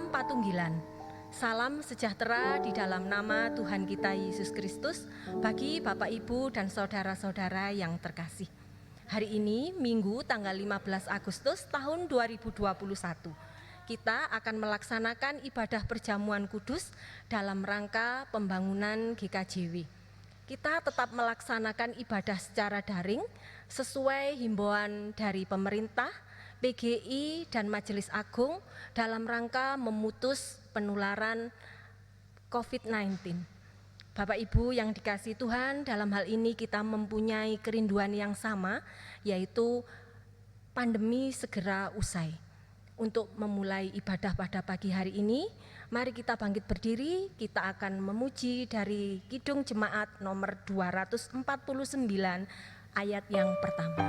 Salam Patunggilan, salam sejahtera di dalam nama Tuhan kita Yesus Kristus bagi Bapak, Ibu, dan saudara-saudara yang terkasih. Hari ini, Minggu tanggal 15 Agustus tahun 2021, kita akan melaksanakan ibadah perjamuan kudus dalam rangka pembangunan GKJW. Kita tetap melaksanakan ibadah secara daring sesuai himbauan dari pemerintah, PGI, dan Majelis Agung dalam rangka memutus penularan COVID-19. Bapak Ibu yang dikasihi Tuhan, dalam hal ini kita mempunyai kerinduan yang sama, yaitu pandemi segera usai. Untuk memulai ibadah pada pagi hari ini, mari kita bangkit berdiri, kita akan memuji dari Kidung Jemaat nomor 249 ayat yang pertama.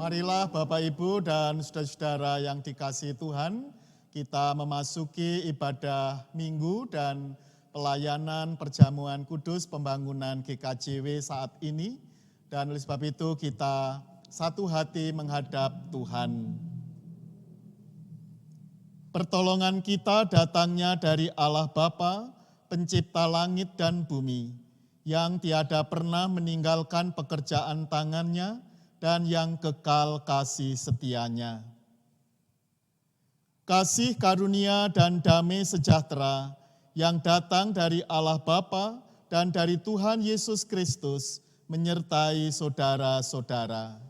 Marilah Bapak, Ibu, dan saudara-saudara yang dikasihi Tuhan, kita memasuki ibadah Minggu dan pelayanan perjamuan kudus pembangunan GKJW saat ini. Dan oleh sebab itu kita satu hati menghadap Tuhan. Pertolongan kita datangnya dari Allah Bapa, pencipta langit dan bumi, yang tiada pernah meninggalkan pekerjaan tangannya, dan yang kekal kasih setianya. Kasih karunia dan damai sejahtera yang datang dari Allah Bapa dan dari Tuhan Yesus Kristus menyertai saudara-saudara.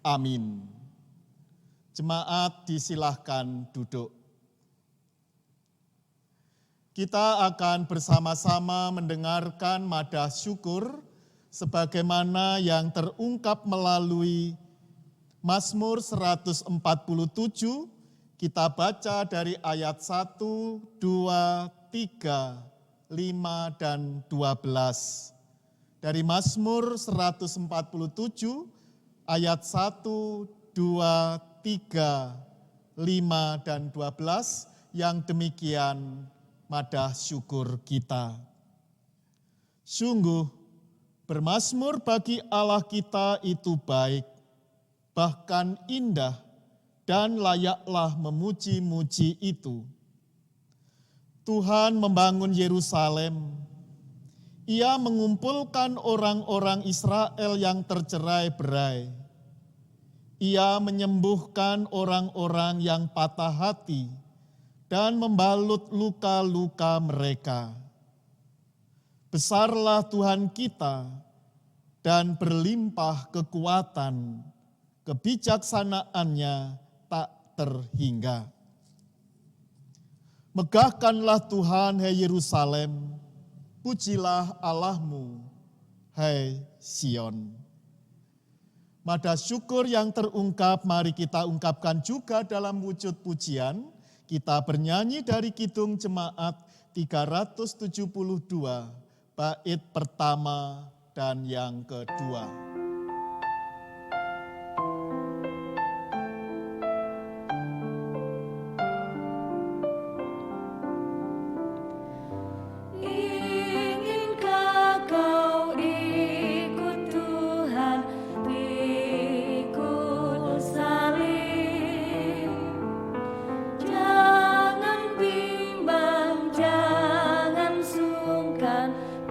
Amin. Jemaat disilahkan duduk. Kita akan bersama-sama mendengarkan madah syukur sebagaimana yang terungkap melalui Mazmur 147, kita baca dari ayat 1, 2, 3, 5, dan 12. Dari Mazmur 147, ayat 1, 2, 3, 5, dan 12, yang demikian madah syukur kita. Sungguh, bermazmur bagi Allah kita itu baik, bahkan indah, dan layaklah memuji-muji itu. Tuhan membangun Yerusalem. Ia mengumpulkan orang-orang Israel yang tercerai-berai. Ia menyembuhkan orang-orang yang patah hati dan membalut luka-luka mereka. Besarlah Tuhan kita dan berlimpah kekuatan, kebijaksanaannya tak terhingga. Megahkanlah Tuhan, hai Yerusalem, pujilah Allahmu, hai Sion. Madah syukur yang terungkap, mari kita ungkapkan juga dalam wujud pujian. Kita bernyanyi dari Kidung Jemaat 372, bait pertama dan yang kedua.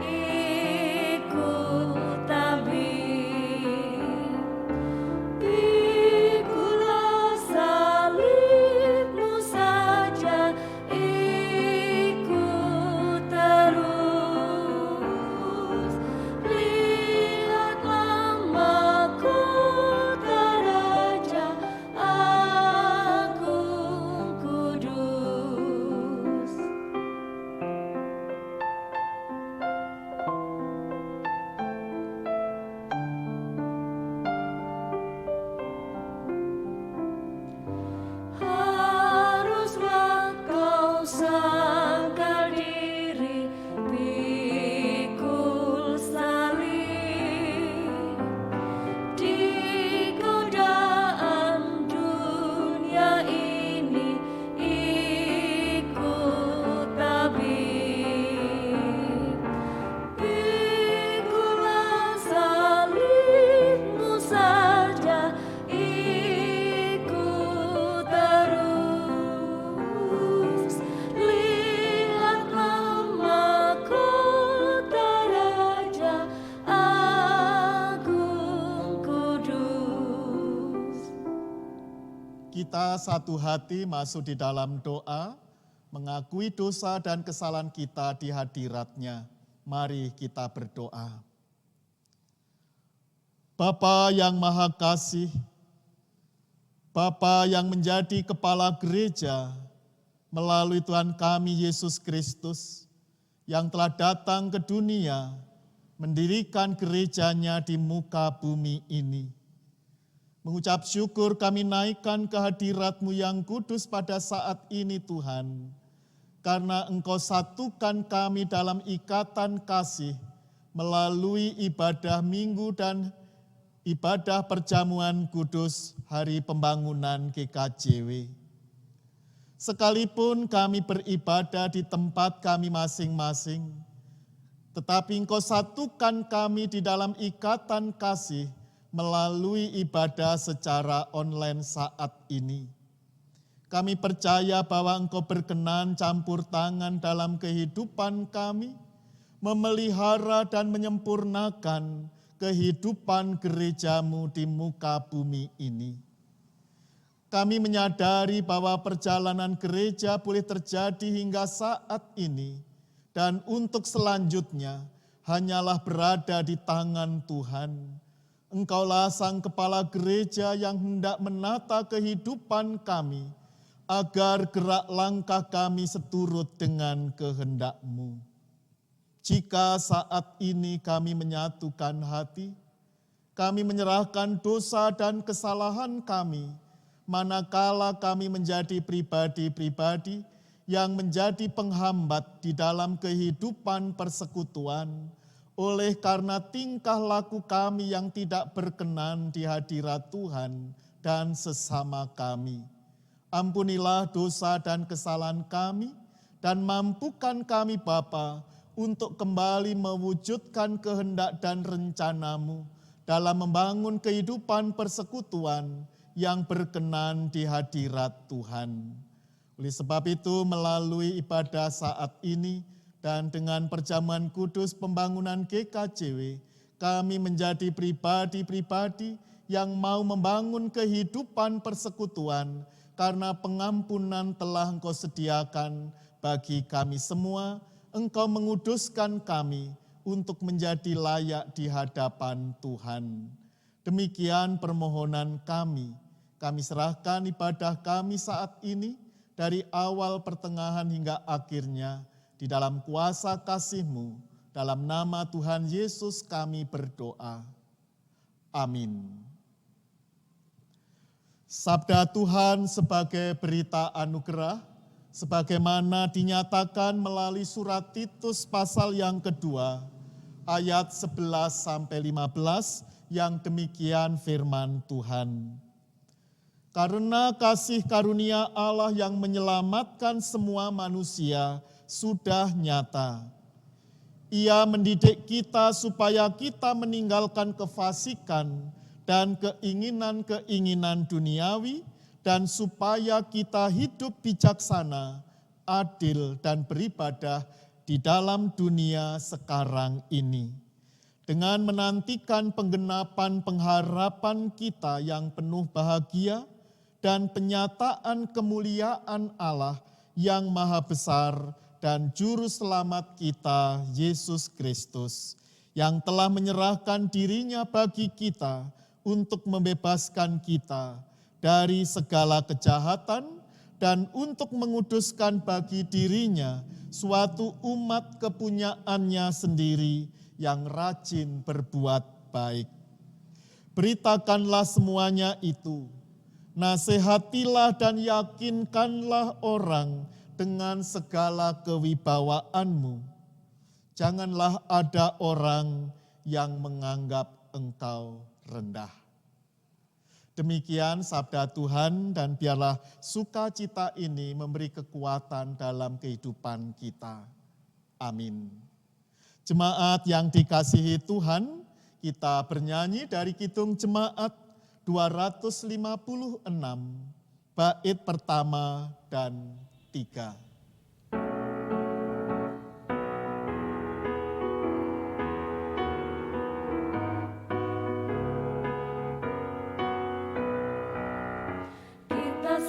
Ikut tabir kita satu hati masuk di dalam doa, mengakui dosa dan kesalahan kita di hadirat-Nya. Mari kita berdoa. Bapa yang Maha Kasih, Bapa yang menjadi kepala gereja melalui Tuhan kami Yesus Kristus yang telah datang ke dunia, mendirikan gerejanya di muka bumi ini. Mengucap syukur kami naikkan ke hadirat-Mu yang kudus pada saat ini Tuhan, karena Engkau satukan kami dalam ikatan kasih melalui ibadah minggu dan ibadah perjamuan kudus hari pembangunan GKJW. Sekalipun kami beribadah di tempat kami masing-masing, tetapi Engkau satukan kami di dalam ikatan kasih melalui ibadah secara online saat ini. Kami percaya bahwa Engkau berkenan campur tangan dalam kehidupan kami, memelihara dan menyempurnakan kehidupan gereja-Mu di muka bumi ini. Kami menyadari bahwa perjalanan gereja boleh terjadi hingga saat ini, dan untuk selanjutnya hanyalah berada di tangan Tuhan. Engkaulah sang kepala gereja yang hendak menata kehidupan kami, agar gerak langkah kami seturut dengan kehendak-Mu. Jika saat ini kami menyatukan hati, kami menyerahkan dosa dan kesalahan kami, manakala kami menjadi pribadi-pribadi yang menjadi penghambat di dalam kehidupan persekutuan, oleh karena tingkah laku kami yang tidak berkenan di hadirat Tuhan dan sesama kami. Ampunilah dosa dan kesalahan kami, dan mampukan kami Bapa untuk kembali mewujudkan kehendak dan rencana-Mu dalam membangun kehidupan persekutuan yang berkenan di hadirat Tuhan. Oleh sebab itu, melalui ibadah saat ini dan dengan perjamuan kudus pembangunan GKJW, kami menjadi pribadi-pribadi yang mau membangun kehidupan persekutuan karena pengampunan telah Engkau sediakan bagi kami semua. Engkau menguduskan kami untuk menjadi layak di hadapan Tuhan. Demikian permohonan kami. Kami serahkan ibadah kami saat ini dari awal, pertengahan hingga akhirnya di dalam kuasa kasih-Mu. Dalam nama Tuhan Yesus kami berdoa. Amin. Sabda Tuhan sebagai berita anugerah, sebagaimana dinyatakan melalui surat Titus pasal yang kedua, ayat 11-15, yang demikian firman Tuhan. Karena kasih karunia Allah yang menyelamatkan semua manusia sudah nyata. Ia mendidik kita supaya kita meninggalkan kefasikan dan keinginan-keinginan duniawi, dan supaya kita hidup bijaksana, adil, dan beribadah di dalam dunia sekarang ini. Dengan menantikan penggenapan pengharapan kita yang penuh bahagia dan penyataan kemuliaan Allah yang maha besar dan juru selamat kita, Yesus Kristus, yang telah menyerahkan dirinya bagi kita untuk membebaskan kita dari segala kejahatan dan untuk menguduskan bagi dirinya suatu umat kepunyaannya sendiri yang rajin berbuat baik. Beritakanlah semuanya itu, nasihatilah dan yakinkanlah orang dengan segala kewibawaanmu. Janganlah ada orang yang menganggap engkau rendah. Demikian sabda Tuhan, dan biarlah sukacita ini memberi kekuatan dalam kehidupan kita. Amin. Jemaat yang dikasihi Tuhan, kita bernyanyi dari Kidung Jemaat 256, bait pertama dan 3. Kita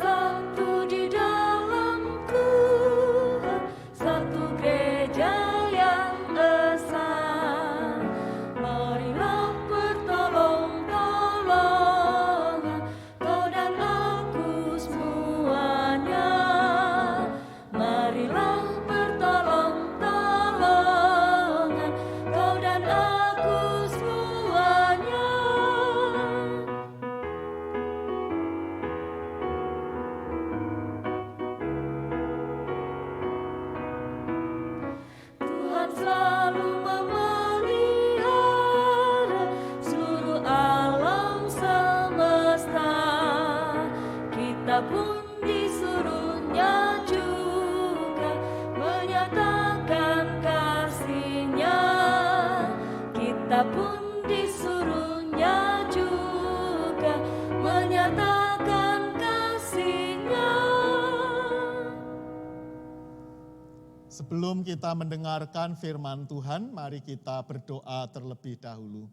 Sebelum kita mendengarkan firman Tuhan, mari kita berdoa terlebih dahulu.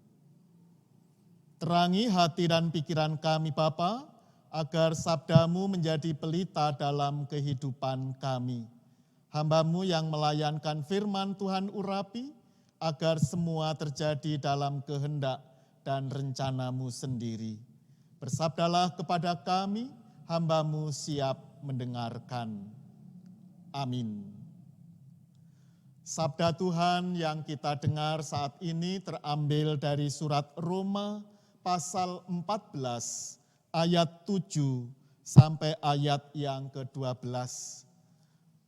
Terangi hati dan pikiran kami Bapa, agar sabda-Mu menjadi pelita dalam kehidupan kami. Hamba-Mu yang melayankan firman Tuhan urapi, agar semua terjadi dalam kehendak dan rencana-Mu sendiri. Bersabdalah kepada kami, hamba-Mu siap mendengarkan. Amin. Sabda Tuhan yang kita dengar saat ini terambil dari surat Roma pasal 14 ayat 7 sampai ayat yang ke-12.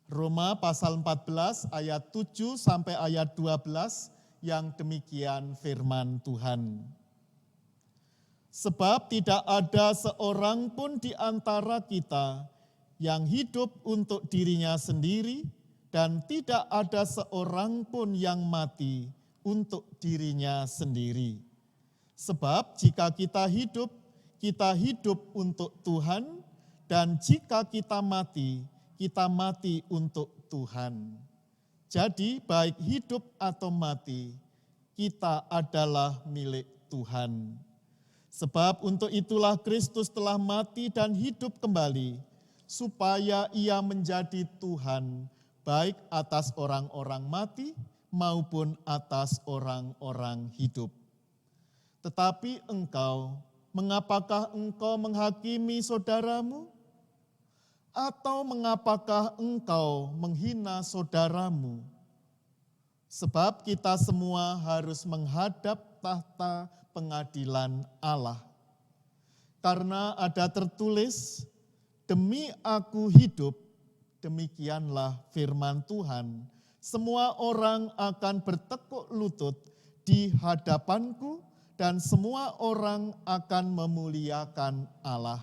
Roma pasal 14 ayat 7 sampai ayat 12 yang demikian firman Tuhan. Sebab tidak ada seorang pun di antara kita yang hidup untuk dirinya sendiri, dan tidak ada seorang pun yang mati untuk dirinya sendiri. Sebab jika kita hidup untuk Tuhan, dan jika kita mati untuk Tuhan. Jadi baik hidup atau mati, kita adalah milik Tuhan. Sebab untuk itulah Kristus telah mati dan hidup kembali, supaya Ia menjadi Tuhan, baik atas orang-orang mati maupun atas orang-orang hidup. Tetapi engkau, mengapakah engkau menghakimi saudaramu? Atau mengapakah engkau menghina saudaramu? Sebab kita semua harus menghadap tahta pengadilan Allah. Karena ada tertulis, demi aku hidup, demikianlah firman Tuhan, semua orang akan bertekuk lutut di hadapanku dan semua orang akan memuliakan Allah.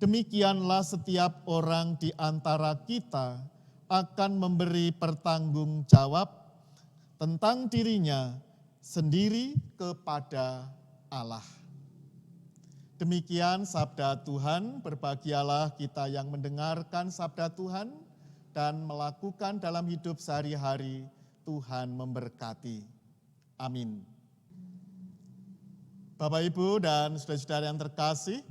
Demikianlah setiap orang di antara kita akan memberi pertanggung jawab tentang dirinya sendiri kepada Allah. Demikian sabda Tuhan, berbahagialah kita yang mendengarkan sabda Tuhan dan melakukan dalam hidup sehari-hari. Tuhan memberkati. Amin. Bapak, Ibu, dan saudara-saudara yang terkasih,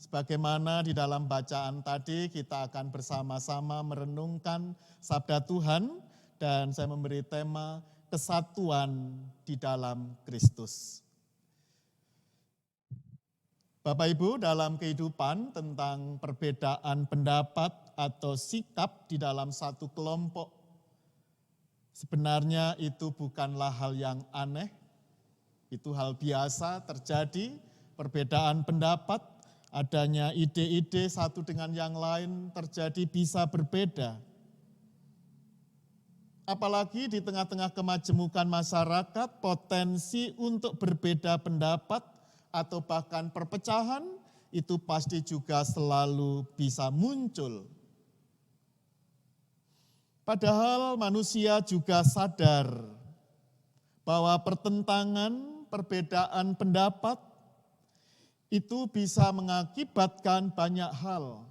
sebagaimana di dalam bacaan tadi kita akan bersama-sama merenungkan sabda Tuhan dan saya memberi tema kesatuan di dalam Kristus. Bapak Ibu, dalam kehidupan tentang perbedaan pendapat atau sikap di dalam satu kelompok, sebenarnya itu bukanlah hal yang aneh, itu hal biasa terjadi, perbedaan pendapat, adanya ide-ide satu dengan yang lain terjadi bisa berbeda. Apalagi di tengah-tengah kemajemukan masyarakat, potensi untuk berbeda pendapat atau bahkan perpecahan itu pasti juga selalu bisa muncul. Padahal manusia juga sadar bahwa pertentangan, perbedaan pendapat itu bisa mengakibatkan banyak hal.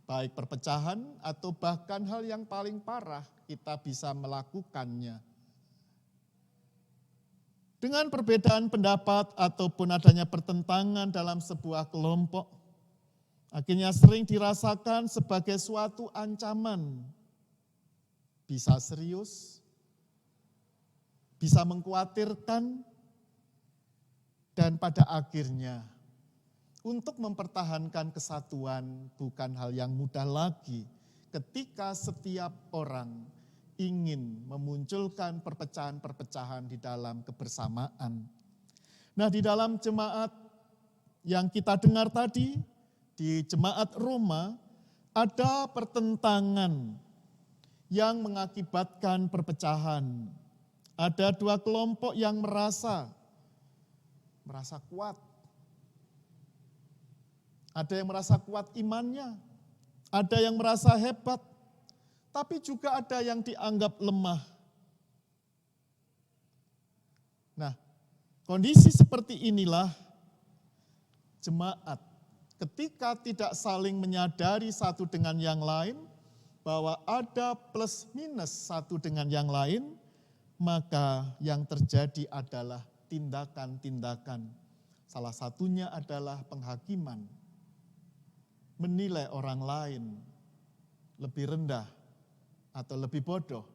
Baik perpecahan atau bahkan hal yang paling parah kita bisa melakukannya. Dengan perbedaan pendapat ataupun adanya pertentangan dalam sebuah kelompok, akhirnya sering dirasakan sebagai suatu ancaman. Bisa serius, bisa mengkhawatirkan, dan pada akhirnya untuk mempertahankan kesatuan bukan hal yang mudah lagi ketika setiap orang ingin memunculkan perpecahan-perpecahan di dalam kebersamaan. Nah, di dalam jemaat yang kita dengar tadi, di jemaat Roma, ada pertentangan yang mengakibatkan perpecahan. Ada dua kelompok yang merasa kuat. Ada yang merasa kuat imannya, ada yang merasa hebat, tapi juga ada yang dianggap lemah. Nah, kondisi seperti inilah jemaat ketika tidak saling menyadari satu dengan yang lain, bahwa ada plus minus satu dengan yang lain, maka yang terjadi adalah tindakan-tindakan. Salah satunya adalah penghakiman, menilai orang lain lebih rendah atau lebih bodoh,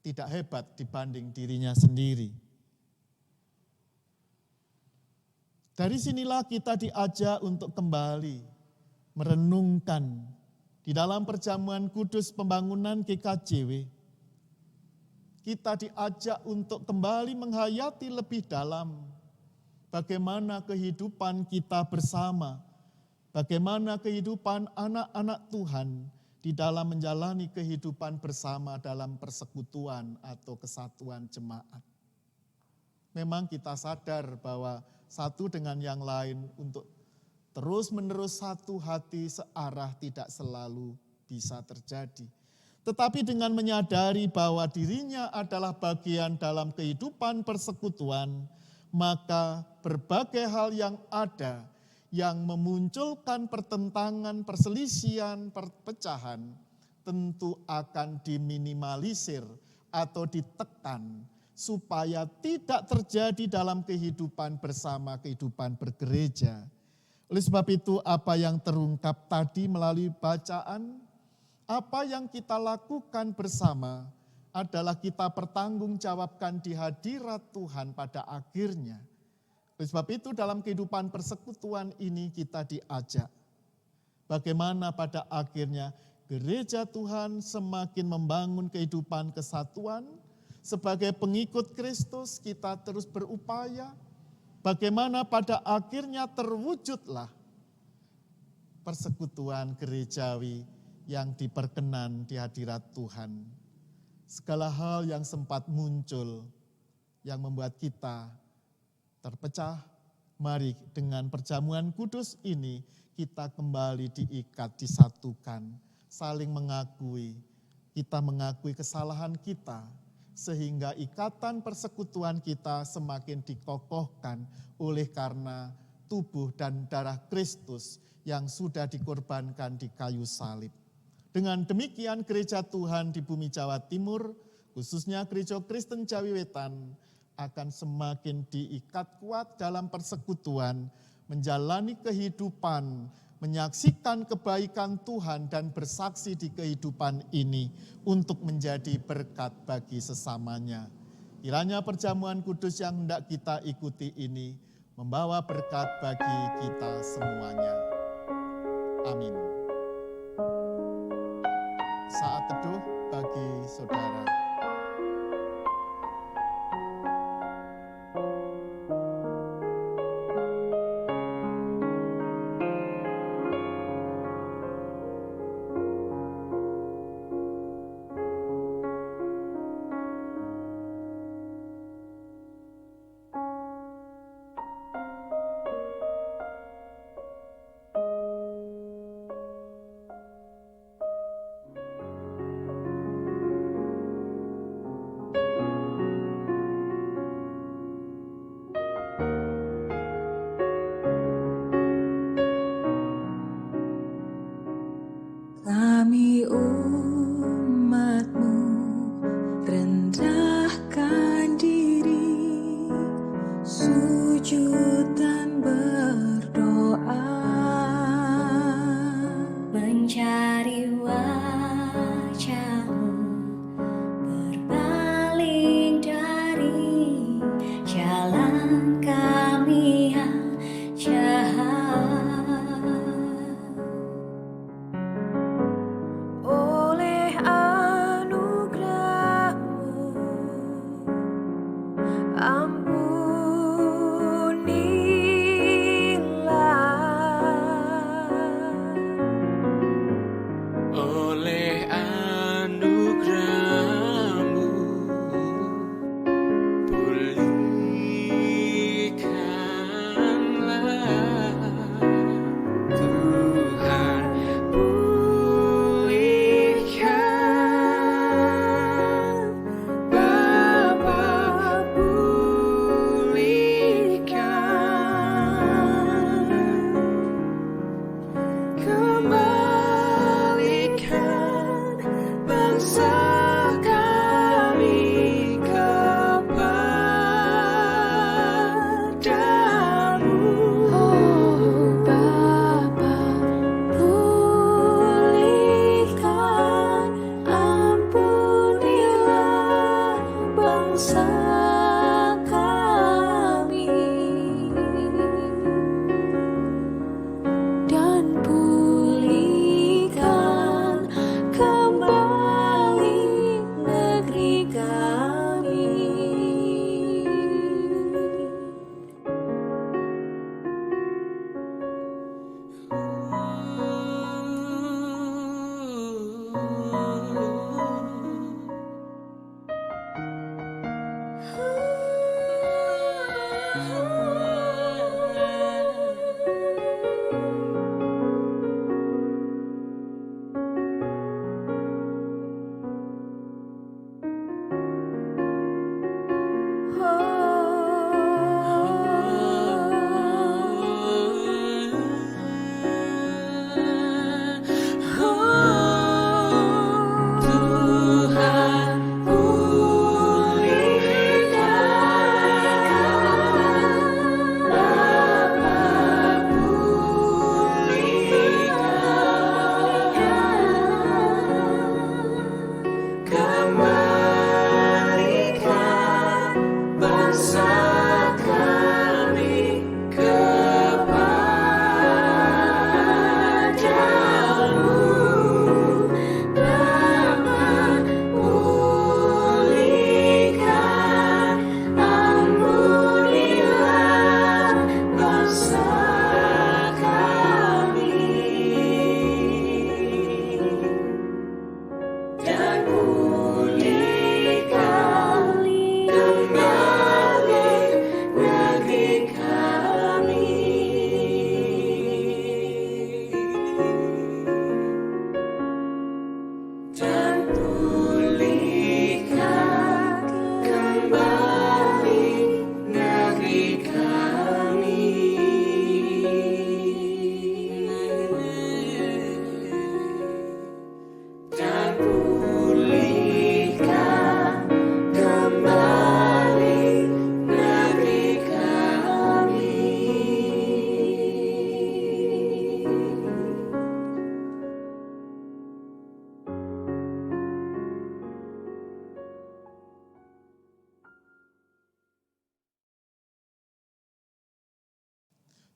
tidak hebat dibanding dirinya sendiri. Dari sinilah kita diajak untuk kembali merenungkan di dalam perjamuan kudus pembangunan GKJW. Kita diajak untuk kembali menghayati lebih dalam bagaimana kehidupan kita bersama, bagaimana kehidupan anak-anak Tuhan di dalam menjalani kehidupan bersama dalam persekutuan atau kesatuan jemaat. Memang kita sadar bahwa satu dengan yang lain untuk terus-menerus satu hati searah tidak selalu bisa terjadi. Tetapi dengan menyadari bahwa dirinya adalah bagian dalam kehidupan persekutuan, maka berbagai hal yang ada yang memunculkan pertentangan, perselisihan, perpecahan, tentu akan diminimalisir atau ditekan supaya tidak terjadi dalam kehidupan bersama, kehidupan bergereja. Oleh sebab itu, apa yang terungkap tadi melalui bacaan, apa yang kita lakukan bersama adalah kita pertanggungjawabkan di hadirat Tuhan pada akhirnya. Oleh sebab itu, dalam kehidupan persekutuan ini kita diajak bagaimana pada akhirnya gereja Tuhan semakin membangun kehidupan kesatuan. Sebagai pengikut Kristus kita terus berupaya bagaimana pada akhirnya terwujudlah persekutuan gerejawi yang diperkenan di hadirat Tuhan. Segala hal yang sempat muncul yang membuat kita terpecah, mari dengan perjamuan kudus ini kita kembali diikat, disatukan, saling mengakui. Kita mengakui kesalahan kita, sehingga ikatan persekutuan kita semakin dikokohkan oleh karena tubuh dan darah Kristus yang sudah dikorbankan di kayu salib. Dengan demikian gereja Tuhan di bumi Jawa Timur, khususnya Gereja Kristen Jawi Wetan, akan semakin diikat kuat dalam persekutuan, menjalani kehidupan, menyaksikan kebaikan Tuhan dan bersaksi di kehidupan ini untuk menjadi berkat bagi sesamanya. Kiranya perjamuan kudus yang hendak kita ikuti ini membawa berkat bagi kita semuanya. Amin. Saat teduh bagi saudara.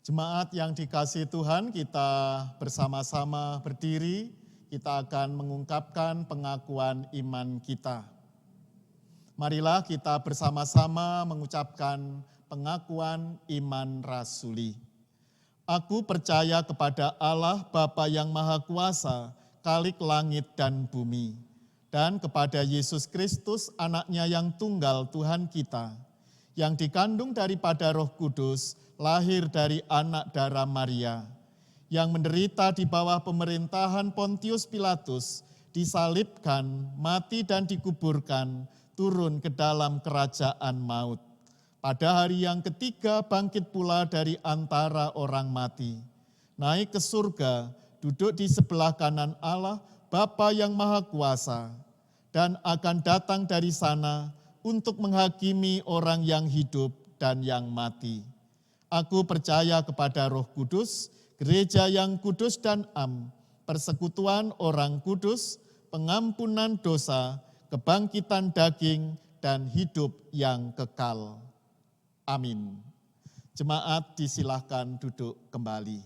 Jemaat yang dikasihi Tuhan, kita bersama-sama berdiri, kita akan mengungkapkan pengakuan iman kita. Marilah kita bersama-sama mengucapkan pengakuan iman rasuli. Aku percaya kepada Allah Bapa yang Maha Kuasa, Khalik langit dan bumi, dan kepada Yesus Kristus, Anaknya yang tunggal Tuhan kita, yang dikandung daripada Roh Kudus, lahir dari anak darah Maria, yang menderita di bawah pemerintahan Pontius Pilatus, disalibkan, mati dan dikuburkan, turun ke dalam kerajaan maut. Pada hari yang ketiga bangkit pula dari antara orang mati, naik ke surga, duduk di sebelah kanan Allah, Bapa yang Maha Kuasa, dan akan datang dari sana untuk menghakimi orang yang hidup dan yang mati. Aku percaya kepada Roh Kudus, gereja yang kudus dan am, persekutuan orang kudus, pengampunan dosa, kebangkitan daging, dan hidup yang kekal. Amin. Jemaat disilahkan duduk kembali.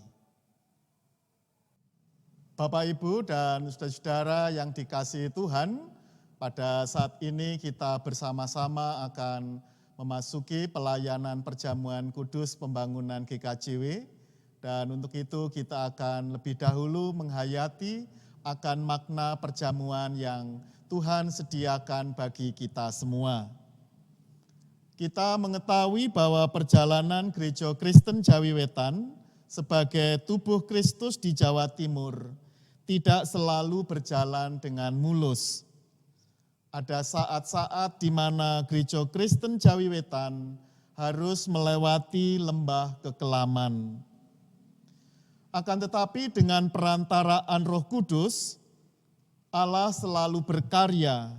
Bapak, Ibu, dan saudara-saudara yang dikasihi Tuhan, pada saat ini kita bersama-sama akan memasuki pelayanan perjamuan kudus pembangunan GKJW, dan untuk itu kita akan lebih dahulu menghayati akan makna perjamuan yang Tuhan sediakan bagi kita semua. Kita mengetahui bahwa perjalanan Gereja Kristen Jawi Wetan sebagai tubuh Kristus di Jawa Timur tidak selalu berjalan dengan mulus. Ada saat-saat di mana Gereja Kristen Jawi Wetan harus melewati lembah kekelaman. Akan tetapi dengan perantaraan Roh Kudus, Allah selalu berkarya,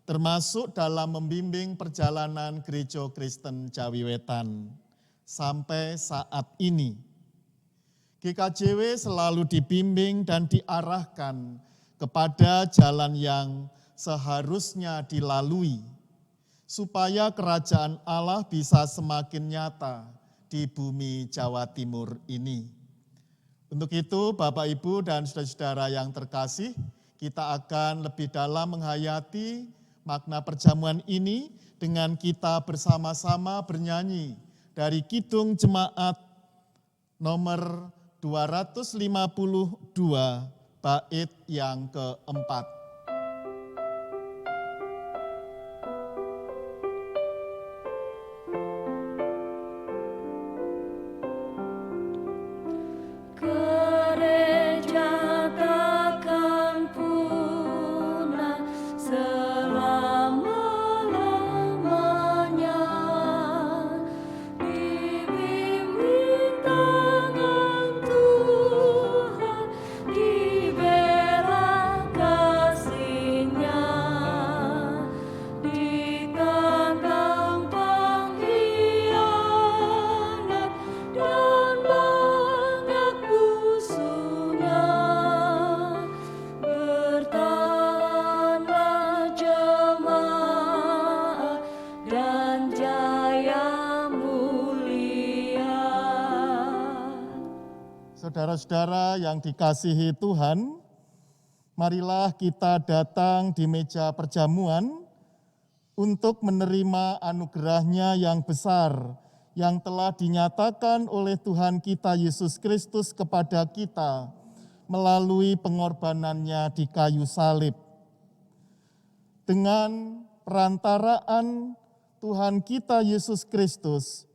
termasuk dalam membimbing perjalanan Gereja Kristen Jawi Wetan sampai saat ini. GKJW selalu dibimbing dan diarahkan kepada jalan yang seharusnya dilalui, supaya kerajaan Allah bisa semakin nyata di bumi Jawa Timur ini. Untuk itu, Bapak, Ibu, dan saudara-saudara yang terkasih, kita akan lebih dalam menghayati makna perjamuan ini dengan kita bersama-sama bernyanyi dari Kidung Jemaat nomor 252, bait yang keempat. Saudara-saudara yang dikasihi Tuhan, marilah kita datang di meja perjamuan untuk menerima anugerah-Nya yang besar yang telah dinyatakan oleh Tuhan kita Yesus Kristus kepada kita melalui pengorbanan-Nya di kayu salib. Dengan perantaraan Tuhan kita Yesus Kristus,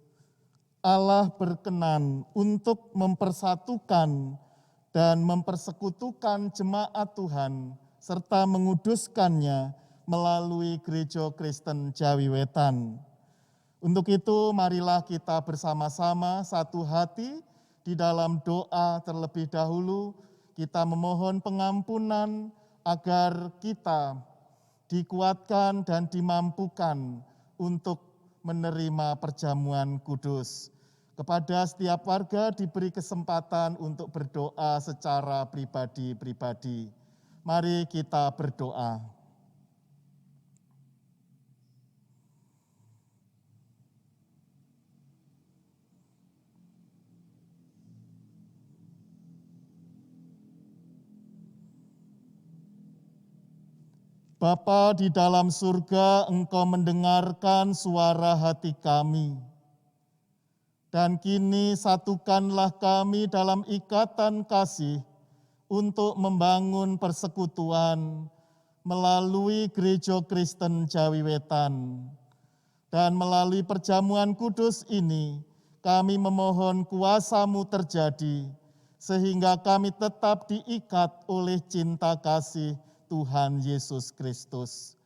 Allah berkenan untuk mempersatukan dan mempersekutukan jemaat Tuhan serta menguduskannya melalui Gereja Kristen Jawi Wetan. Untuk itu marilah kita bersama-sama satu hati di dalam doa terlebih dahulu, kita memohon pengampunan agar kita dikuatkan dan dimampukan untuk menerima perjamuan kudus. Kepada setiap warga diberi kesempatan untuk berdoa secara pribadi-pribadi. Mari kita berdoa. Bapa di dalam surga, Engkau mendengarkan suara hati kami. Dan kini satukanlah kami dalam ikatan kasih untuk membangun persekutuan melalui Gereja Kristen Jawi Wetan. Dan melalui perjamuan kudus ini, kami memohon kuasa-Mu terjadi, sehingga kami tetap diikat oleh cinta kasih Tuhan Yesus Kristus.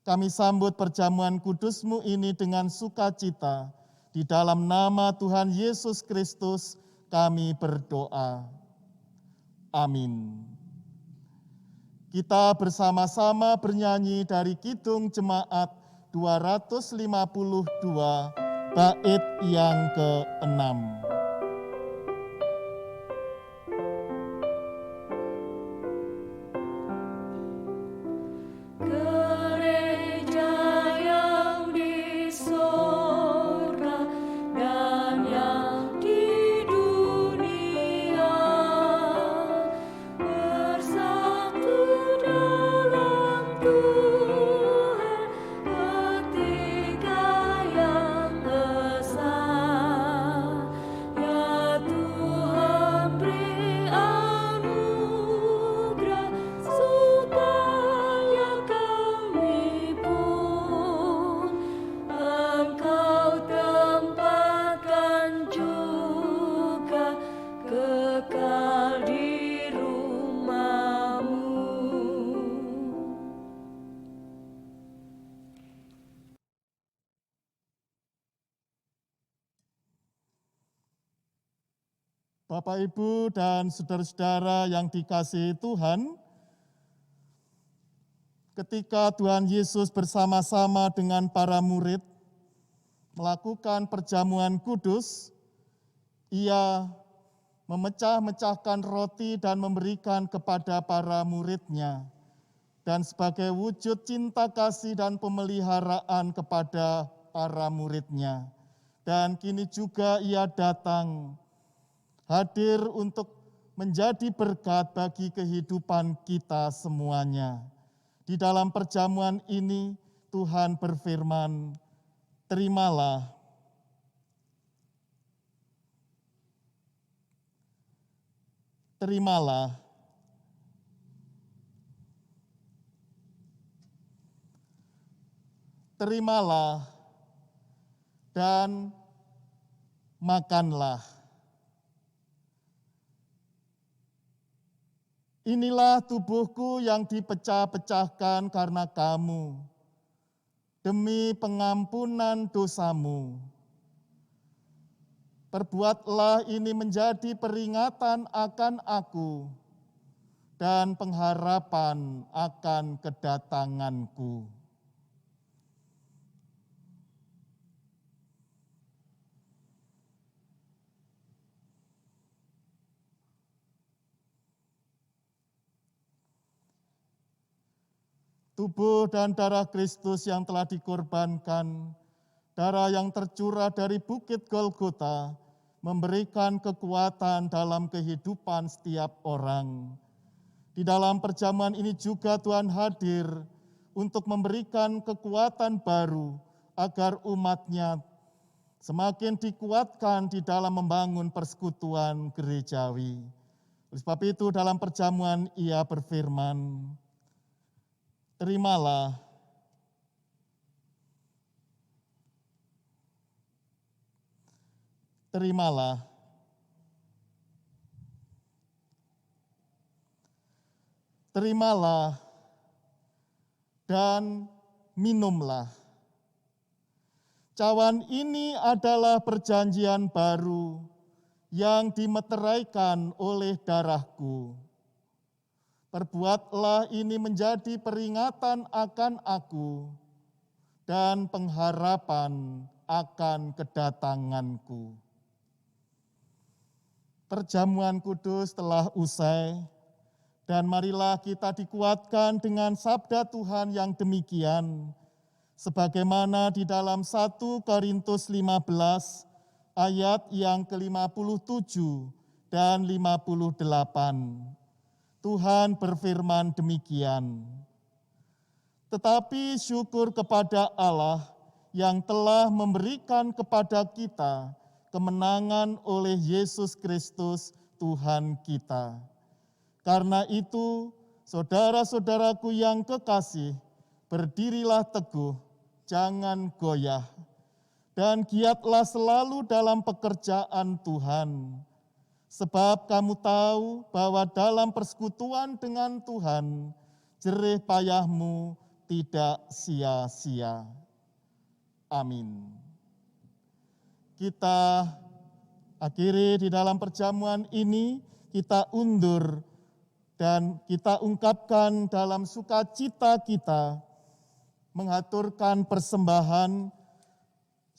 Kami sambut perjamuan kudus-Mu ini dengan sukacita. Di dalam nama Tuhan Yesus Kristus kami berdoa. Amin. Kita bersama-sama bernyanyi dari Kidung Jemaat 252 bait yang ke-6. Bapak, Ibu, dan saudara-saudara yang dikasihi Tuhan, ketika Tuhan Yesus bersama-sama dengan para murid melakukan perjamuan kudus, Ia memecah-mecahkan roti dan memberikan kepada para murid-Nya. Dan sebagai wujud cinta kasih dan pemeliharaan kepada para murid-Nya. Dan kini juga Ia datang hadir untuk menjadi berkat bagi kehidupan kita semuanya. Di dalam perjamuan ini Tuhan berfirman, terimalah. Terimalah. Terimalah dan makanlah. Inilah tubuhku yang dipecah-pecahkan karena kamu, demi pengampunan dosamu. Perbuatlah ini menjadi peringatan akan aku dan pengharapan akan kedatanganku. Tubuh dan darah Kristus yang telah dikorbankan, darah yang tercurah dari bukit Golgota, memberikan kekuatan dalam kehidupan setiap orang. Di dalam perjamuan ini juga Tuhan hadir untuk memberikan kekuatan baru agar umat-Nya semakin dikuatkan di dalam membangun persekutuan gerejawi. Oleh sebab itu dalam perjamuan Ia berfirman, terimalah. Terimalah. Terimalah dan minumlah. Cawan ini adalah perjanjian baru yang dimeteraikan oleh darahku. Perbuatlah ini menjadi peringatan akan aku dan pengharapan akan kedatanganku. Perjamuan kudus telah usai, dan marilah kita dikuatkan dengan sabda Tuhan yang demikian, sebagaimana di dalam 1 Korintus 15 ayat yang ke-57 dan 58. Tuhan berfirman demikian, tetapi syukur kepada Allah yang telah memberikan kepada kita kemenangan oleh Yesus Kristus Tuhan kita. Karena itu, saudara-saudaraku yang kekasih, berdirilah teguh, jangan goyah, dan giatlah selalu dalam pekerjaan Tuhan. Sebab kamu tahu bahwa dalam persekutuan dengan Tuhan, jerih payahmu tidak sia-sia. Amin. Kita akhiri di dalam perjamuan ini, kita undur dan kita ungkapkan dalam sukacita kita, mengaturkan persembahan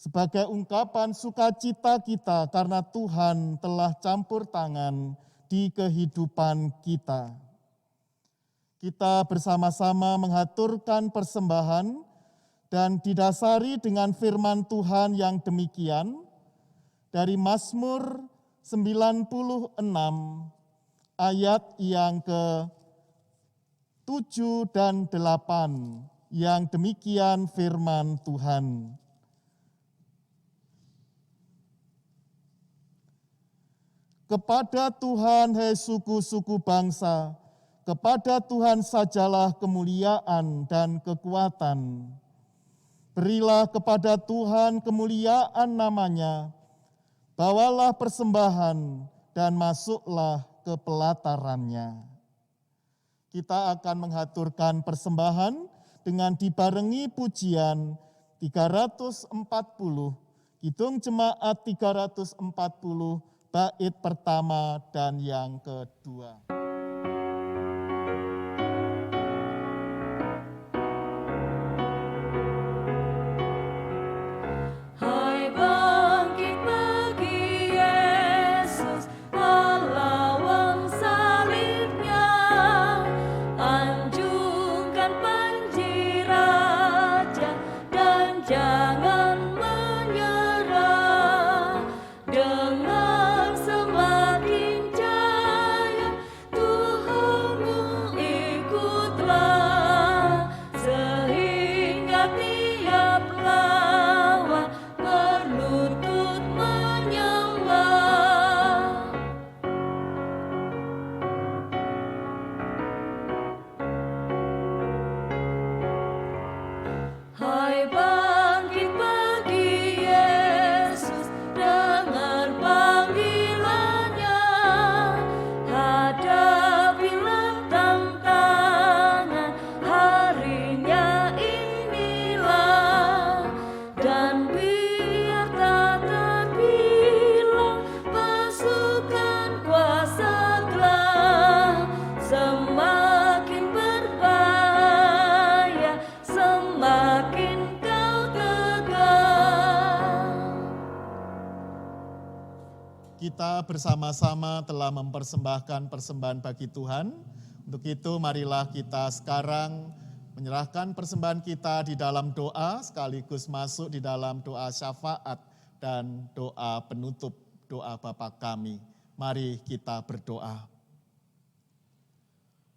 sebagai ungkapan sukacita kita karena Tuhan telah campur tangan di kehidupan kita. Kita bersama-sama mengaturkan persembahan dan didasari dengan firman Tuhan yang demikian dari Mazmur 96 ayat yang ke-7 dan 8 yang demikian firman Tuhan. Kepada Tuhan, hai suku-suku bangsa, kepada Tuhan sajalah kemuliaan dan kekuatan. Berilah kepada Tuhan kemuliaan namanya, bawalah persembahan dan masuklah ke pelatarannya. Kita akan mengaturkan persembahan dengan dibarengi pujian 340, Kidung Jemaat 340, bait pertama dan yang kedua. Kita bersama-sama telah mempersembahkan persembahan bagi Tuhan. Untuk itu marilah kita sekarang menyerahkan persembahan kita di dalam doa, sekaligus masuk di dalam doa syafaat dan doa penutup, doa Bapa kami. Mari kita berdoa.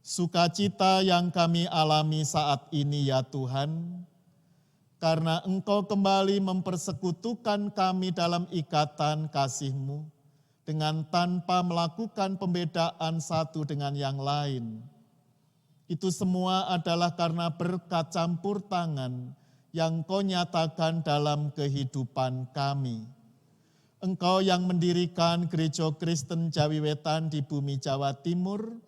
Sukacita yang kami alami saat ini ya Tuhan, karena Engkau kembali mempersekutukan kami dalam ikatan kasih-Mu, dengan tanpa melakukan pembedaan satu dengan yang lain. Itu semua adalah karena berkat campur tangan yang Kau nyatakan dalam kehidupan kami. Engkau yang mendirikan Gereja Kristen Jawi Wetan di bumi Jawa Timur,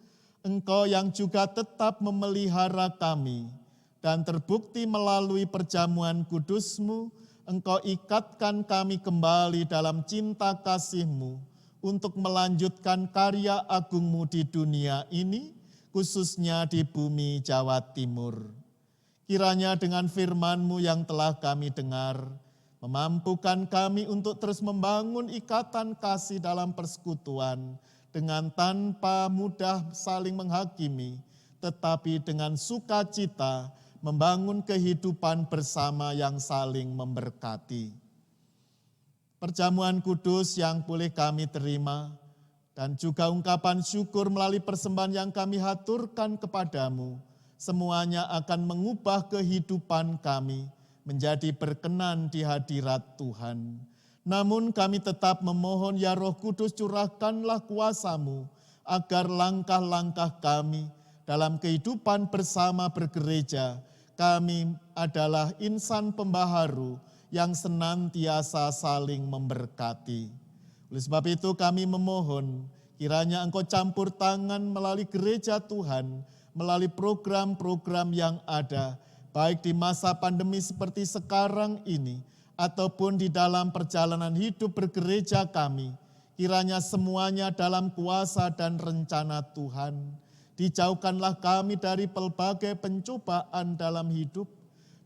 Engkau yang juga tetap memelihara kami, dan terbukti melalui perjamuan kudus-Mu, Engkau ikatkan kami kembali dalam cinta kasih-Mu, untuk melanjutkan karya agung-Mu di dunia ini, khususnya di bumi Jawa Timur. Kiranya dengan firman-Mu yang telah kami dengar, memampukan kami untuk terus membangun ikatan kasih dalam persekutuan, dengan tanpa mudah saling menghakimi, tetapi dengan sukacita membangun kehidupan bersama yang saling memberkati. Perjamuan kudus yang boleh kami terima, dan juga ungkapan syukur melalui persembahan yang kami haturkan kepadamu, semuanya akan mengubah kehidupan kami menjadi berkenan di hadirat Tuhan. Namun kami tetap memohon, ya Roh Kudus, curahkanlah kuasa-Mu agar langkah-langkah kami dalam kehidupan bersama bergereja, kami adalah insan pembaharu yang senantiasa saling memberkati. Oleh sebab itu kami memohon, kiranya Engkau campur tangan melalui gereja Tuhan, melalui program-program yang ada, baik di masa pandemi seperti sekarang ini, ataupun di dalam perjalanan hidup bergereja kami. Kiranya semuanya dalam kuasa dan rencana Tuhan. Dijauhkanlah kami dari pelbagai pencobaan dalam hidup.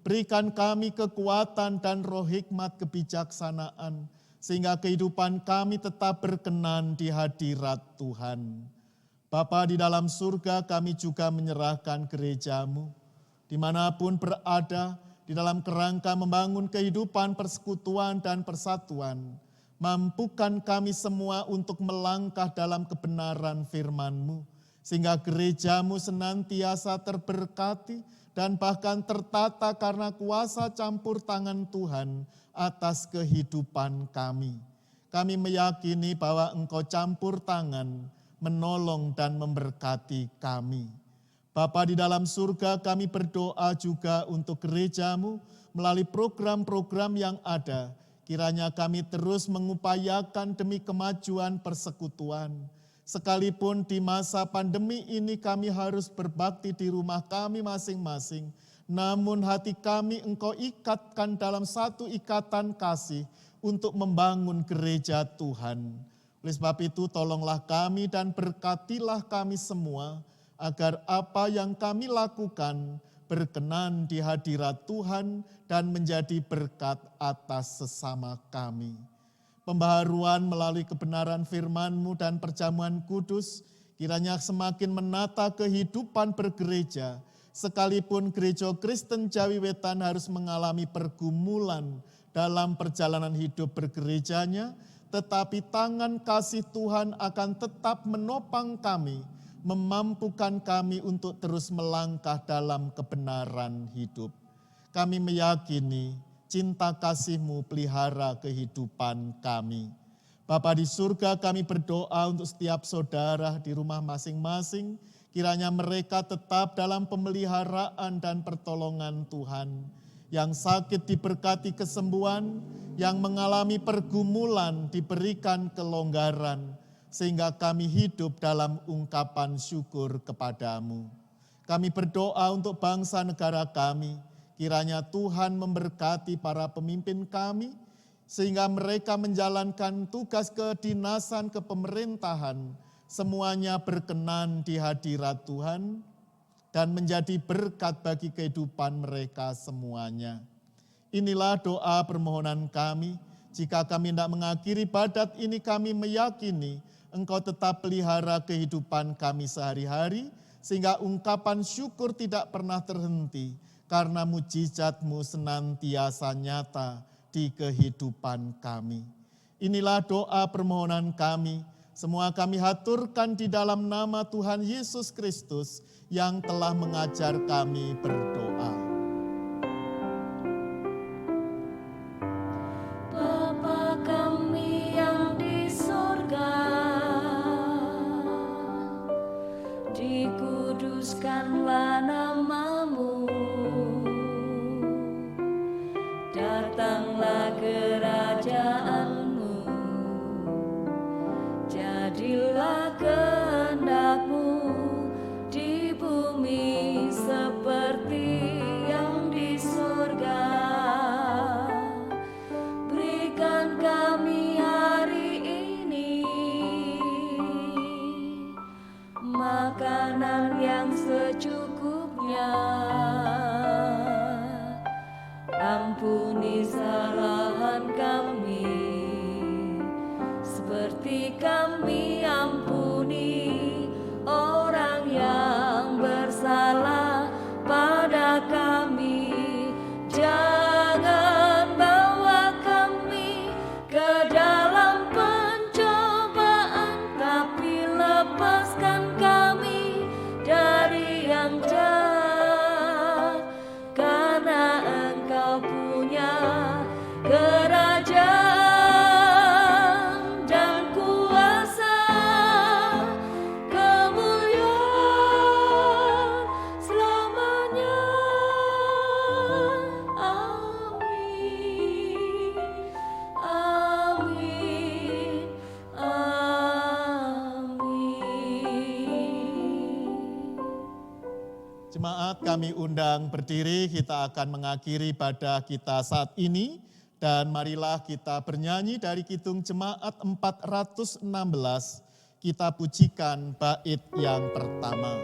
Berikan kami kekuatan dan roh hikmat kebijaksanaan, sehingga kehidupan kami tetap berkenan di hadirat Tuhan. Bapa di dalam surga, kami juga menyerahkan gereja-Mu, dimanapun berada, di dalam kerangka membangun kehidupan persekutuan dan persatuan. Mampukan kami semua untuk melangkah dalam kebenaran firman-Mu, sehingga gereja-Mu senantiasa terberkati dan bahkan tertata karena kuasa campur tangan Tuhan atas kehidupan kami. Kami meyakini bahwa Engkau campur tangan, menolong dan memberkati kami. Bapa di dalam surga, kami berdoa juga untuk gereja-Mu melalui program-program yang ada. Kiranya kami terus mengupayakan demi kemajuan persekutuan. Sekalipun di masa pandemi ini kami harus berbakti di rumah kami masing-masing, namun hati kami Engkau ikatkan dalam satu ikatan kasih untuk membangun gereja Tuhan. Oleh sebab itu tolonglah kami dan berkatilah kami semua, agar apa yang kami lakukan berkenan di hadirat Tuhan dan menjadi berkat atas sesama kami. Pembaharuan melalui kebenaran firman-Mu dan perjamuan kudus, kiranya semakin menata kehidupan bergereja, sekalipun Gereja Kristen Jawi Wetan harus mengalami pergumulan dalam perjalanan hidup bergerejanya, tetapi tangan kasih Tuhan akan tetap menopang kami, memampukan kami untuk terus melangkah dalam kebenaran hidup. Kami meyakini cinta kasih-Mu pelihara kehidupan kami. Bapa di surga, kami berdoa untuk setiap saudara di rumah masing-masing, kiranya mereka tetap dalam pemeliharaan dan pertolongan Tuhan. Yang sakit diberikan kesembuhan, yang mengalami pergumulan diberikan kelonggaran, sehingga kami hidup dalam ungkapan syukur kepada-Mu. Kami berdoa untuk bangsa negara kami, kiranya Tuhan memberkati para pemimpin kami, sehingga mereka menjalankan tugas kedinasan kepemerintahan, semuanya berkenan di hadirat Tuhan, dan menjadi berkat bagi kehidupan mereka semuanya. Inilah doa permohonan kami. Jika kami tidak mengakhiri ibadat ini, kami meyakini Engkau tetap pelihara kehidupan kami sehari-hari, sehingga ungkapan syukur tidak pernah terhenti, karena mujizat-Mu senantiasa nyata di kehidupan kami. Inilah doa permohonan kami, semua kami haturkan di dalam nama Tuhan Yesus Kristus yang telah mengajar kami berdoa. Bapa kami yang di surga, dikuduskanlah nama-Mu, datanglah kerajaan-Mu, jadilah kehendak-Mu di bumi seperti yang di surga. Berikan kami hari ini makanan yang secukupnya. Ampuni kesalahan kami, seperti kami ampuni orang yang bersalah pada kami. Jangan bawa kami ke dalam pencobaan, tapi lepaskan kami dari yang jahat. Jemaat kami undang berdiri, kita akan mengakhiri ibadah kita saat ini. Dan marilah kita bernyanyi dari Kidung Jemaat 416, kita pujikan bait yang pertama.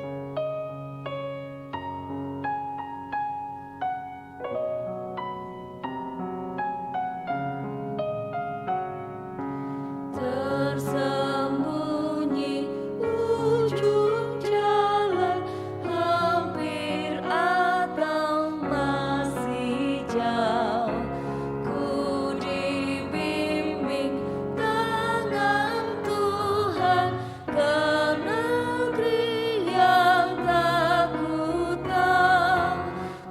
Tersembunyi ujung jalan, hampir atau masih jauh, ku dibimbing tangan Tuhan ke negeri yang tak ku tahu.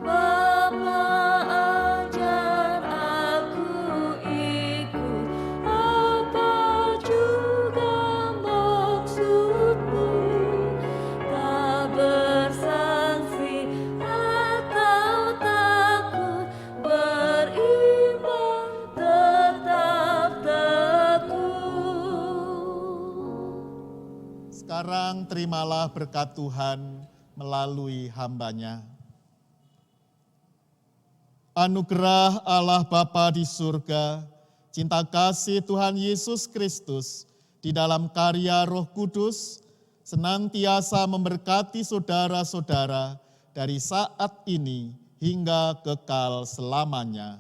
Bapa ajar aku ikut, apa juga maksudmu, tak bersangsi atau takut, beriman tetap teguh. Sekarang terimalah berkat Tuhan melalui hamba-Nya. Anugerah Allah Bapa di surga, cinta kasih Tuhan Yesus Kristus di dalam karya Roh Kudus senantiasa memberkati saudara-saudara dari saat ini hingga kekal selamanya.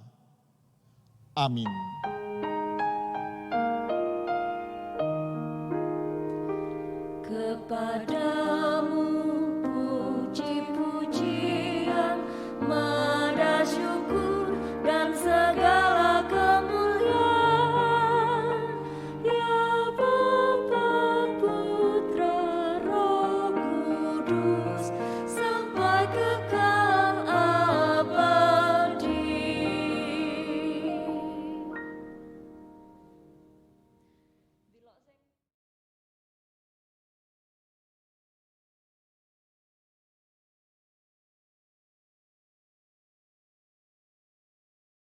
Amin. Kepada